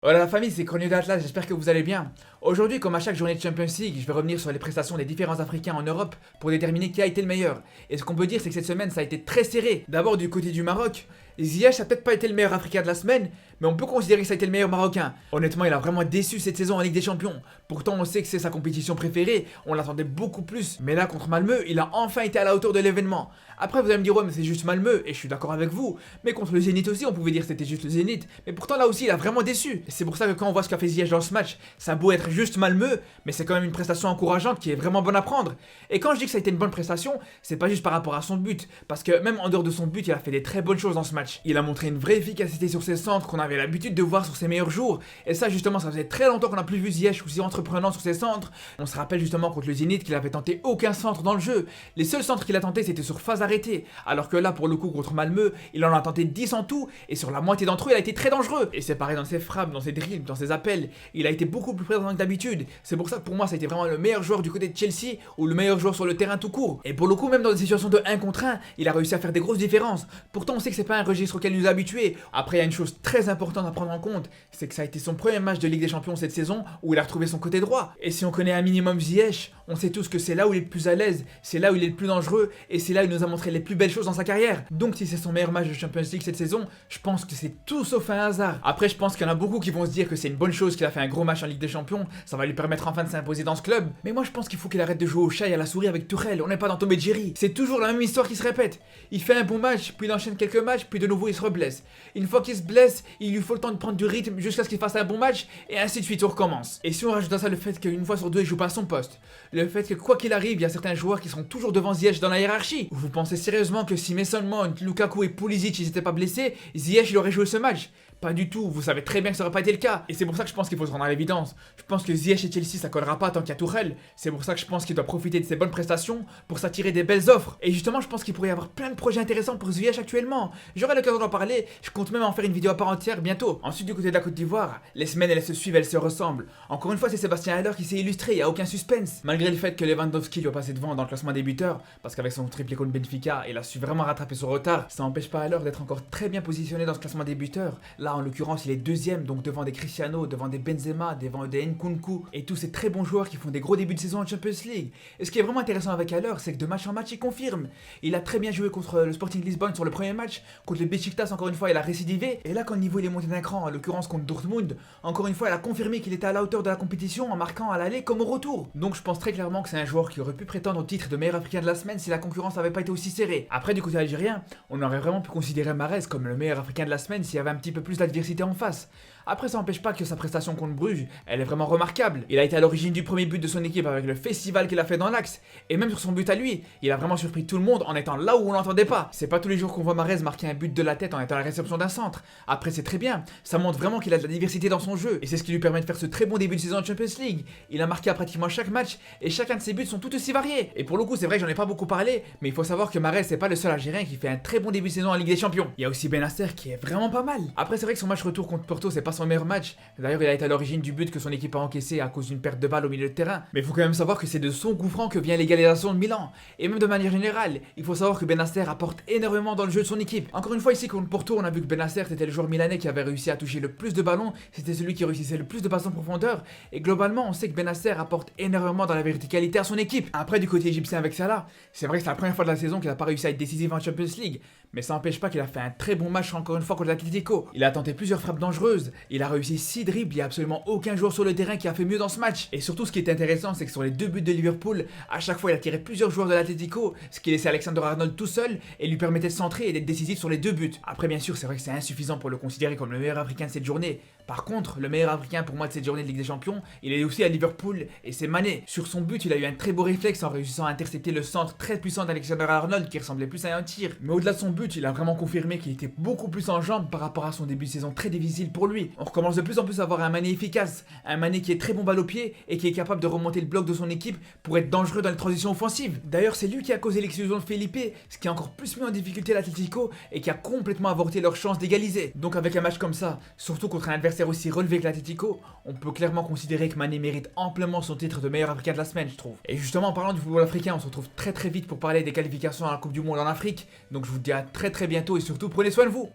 Voilà la famille, c'est Cronio d'Atlas, j'espère que vous allez bien. Aujourd'hui, comme à chaque journée de Champions League, je vais revenir sur les prestations des différents Africains en Europe pour déterminer qui a été le meilleur. Et ce qu'on peut dire, c'est que cette semaine, ça a été très serré. D'abord, du côté du Maroc, Ziyech ça a peut-être pas été le meilleur Africain de la semaine, mais on peut considérer que ça a été le meilleur Marocain. Honnêtement, il a vraiment déçu cette saison en Ligue des Champions. Pourtant, on sait que c'est sa compétition préférée, on l'attendait beaucoup plus. Mais là, contre Malmö, il a enfin été à la hauteur de l'événement. Après, vous allez me dire, ouais, mais c'est juste Malmö, et je suis d'accord avec vous. Mais contre le Zénith aussi, on pouvait dire que c'était juste le Zénith. Mais pourtant, là aussi, il a vraiment déçu. Et c'est pour ça que quand on voit ce qu'a fait Ziyech dans ce match, ça a beau être juste Malmö, mais c'est quand même une prestation encourageante qui est vraiment bonne à prendre. Et quand je dis que ça a été une bonne prestation, c'est pas juste par rapport à son but. Parce que même en dehors de son but, il a fait des très bonnes choses dans ce match. Il a montré une vraie efficacité sur ses centres qu'on avait l'habitude de voir sur ses meilleurs jours. Et ça, justement, ça faisait très longtemps qu'on n'a plus vu Ziyech aussi entreprenant sur ses centres. On se rappelle justement contre le Zénith qu'il avait tenté aucun centre dans le jeu. Les seuls centres qu'il a tenté, c'était sur phase arrêtée. Alors que là, pour le coup, contre Malmö, il en a tenté 10 en tout. Et sur la moitié d'entre eux, il a été très dangereux. Et c'est pareil dans ses frappes, dans ses dribbles, dans ses appels. Il a été beaucoup plus présent que d'habitude. C'est pour ça que pour moi, ça a été vraiment le meilleur joueur du côté de Chelsea ou le meilleur joueur sur le terrain tout court. Et pour le coup, même dans des situations de 1 contre 1, il a réussi à faire des grosses différences. Pourtant, on sait que c'est pas un registre auquel il nous a habitués. Après, il y a une chose très importante à prendre en compte, c'est que ça a été son premier match de Ligue des Champions cette saison où il a retrouvé son côté droit. Et si on connaît un minimum Ziyech, on sait tous que c'est là où il est le plus à l'aise, c'est là où il est le plus dangereux et c'est là où il nous a montré les plus belles choses dans sa carrière. Donc si c'est son meilleur match de Champions League cette saison, je pense que c'est tout sauf un hasard. Après, je pense qu'il y en a beaucoup qui vont se dire que c'est une bonne chose qu'il a fait un gros match en Ligue des Champions, ça va lui permettre enfin de s'imposer dans ce club. Mais moi je pense qu'il faut qu'il arrête de jouer au chat et à la souris avec Tuchel, on n'est pas dans Tom et Jerry. C'est toujours la même histoire qui se répète. Il fait un bon match, puis il enchaîne quelques matchs, puis de nouveau il se reblesse. Une fois qu'il se blesse, il lui faut le temps de prendre du rythme jusqu'à ce qu'il fasse un bon match et ainsi de suite on recommence. Et si on rajoute à ça le fait qu'une fois sur deux il joue pas à son poste, le fait que quoi qu'il arrive, il y a certains joueurs qui seront toujours devant Ziyech dans la hiérarchie. Vous pensez sérieusement que si Mason Mount, Lukaku et Pulisic ils étaient pas blessés, Ziyech il aurait joué ce match? Pas du tout, vous savez très bien que ça aurait pas été le cas. Et c'est pour ça que je pense qu'il faut se rendre à l'évidence. Je pense que Ziyech et Chelsea ça collera pas tant qu'il y a Tuchel. C'est pour ça que je pense qu'il doit profiter de ses bonnes prestations pour s'attirer des belles offres. Et justement, je pense qu'il pourrait y avoir plein de projets intéressants pour Ziyech actuellement. J'aurai l'occasion d'en parler, je compte même en faire une vidéo à part entière bientôt. Ensuite, du côté de la Côte d'Ivoire, les semaines elles se suivent, elles se ressemblent. Encore une fois, c'est Sébastien Haller qui s'est illustré, il y a aucun suspense. Malgré le fait que Lewandowski doit passer devant dans le classement des buteurs, parce qu'avec son triplé contre Benfica, il a su vraiment rattraper son retard, ça n'empêche pas Haller d'être encore très bien positionné dans ce classement des buteurs. Là, en l'occurrence, il est deuxième, donc devant des Cristiano, devant des Benzema, devant des Nkunku, et tous ces très bons joueurs qui font des gros débuts de saison en Champions League. Et ce qui est vraiment intéressant avec Haller, c'est que de match en match, il confirme. Il a très bien joué contre le Sporting Lisbonne sur le premier match, contre le Besiktas, encore une fois, il a récidivé, et là, quand le niveau il est monté d'un cran, en l'occurrence contre Dortmund, encore une fois, il a confirmé qu'il était à la hauteur de la compétition en marquant à l'aller comme au retour. Donc je pense très clairement que c'est un joueur qui aurait pu prétendre au titre de meilleur africain de la semaine si la concurrence n'avait pas été aussi serrée. Après, du côté algérien, on aurait vraiment pu considérer Mahrez comme le meilleur africain de la semaine s'il y avait un petit peu plus d'adversité en face. Après, ça n'empêche pas que sa prestation contre Bruges, elle est vraiment remarquable. Il a été à l'origine du premier but de son équipe avec le festival qu'il a fait dans l'axe. Et même sur son but à lui, il a vraiment surpris tout le monde en étant là où on l'entendait pas. C'est pas tous les jours qu'on voit Mahrez marquer un but de la tête en étant à la réception d'un centre. Après, c'est très bien. Ça montre vraiment qu'il a de la diversité dans son jeu. Et c'est ce qui lui permet de faire ce très bon début de saison de Champions League. Il a marqué à pratiquement chaque match et chacun de ses buts sont tout aussi variés. Et pour le coup, c'est vrai que j'en ai pas beaucoup parlé, mais il faut savoir que Mahrez c'est pas le seul Algérien qui fait un très bon début de saison en Ligue des Champions. Il y a aussi Benacer qui est vraiment pas mal. Après, c'est vrai que son match retour contre Porto, c'est pas son meilleur match. D'ailleurs, il a été à l'origine du but que son équipe a encaissé à cause d'une perte de balle au milieu de terrain. Mais il faut quand même savoir que c'est de son coup franc que vient l'égalisation de Milan. Et même de manière générale, il faut savoir que Benacer apporte énormément dans le jeu de son équipe. Encore une fois, ici contre Porto, on a vu que Benacer était le joueur milanais qui avait réussi à toucher le plus de ballons. C'était celui qui réussissait le plus de passes en profondeur. Et globalement, on sait que Benacer apporte énormément dans la verticalité à son équipe. Après, du côté égyptien avec Salah, c'est vrai que c'est la première fois de la saison qu'il n'a pas réussi à être décisif en Champions League. Mais ça n'empêche pas qu'il a fait un très bon match encore une fois contre l'Atlético. Il a tenté plusieurs frappes dangereuses. Il a réussi 6 dribbles. Il n'y a absolument aucun joueur sur le terrain qui a fait mieux dans ce match. Et surtout, ce qui est intéressant, c'est que sur les 2 buts de Liverpool, à chaque fois, il a tiré plusieurs joueurs de l'Atlético, ce qui laissait Alexander-Arnold tout seul et lui permettait de centrer et d'être décisif sur les 2 buts. Après, bien sûr, c'est vrai que c'est insuffisant pour le considérer comme le meilleur africain de cette journée. Par contre, le meilleur africain pour moi de cette journée de Ligue des Champions, il est aussi à Liverpool et c'est Mané. Sur son but, il a eu un très beau réflexe en réussissant à intercepter le centre très puissant d'Alexander-Arnold qui ressemblait plus à un tir. Mais au-delà de son but, il a vraiment confirmé qu'il était beaucoup plus en jambes par rapport à son début de saison très difficile pour lui. On recommence de plus en plus à avoir un Mané efficace, un Mané qui est très bon balle au pied et qui est capable de remonter le bloc de son équipe pour être dangereux dans les transitions offensives. D'ailleurs, c'est lui qui a causé l'exclusion de Felipe, ce qui a encore plus mis en difficulté l'Atlético et qui a complètement avorté leur chance d'égaliser. Donc avec un match comme ça, surtout contre un adversaire aussi relevé que l'Atlético, on peut clairement considérer que Mané mérite amplement son titre de meilleur africain de la semaine, je trouve. Et justement, en parlant du football africain, on se retrouve très vite pour parler des qualifications à la Coupe du Monde en Afrique. Donc je vous dis à très bientôt et surtout prenez soin de vous.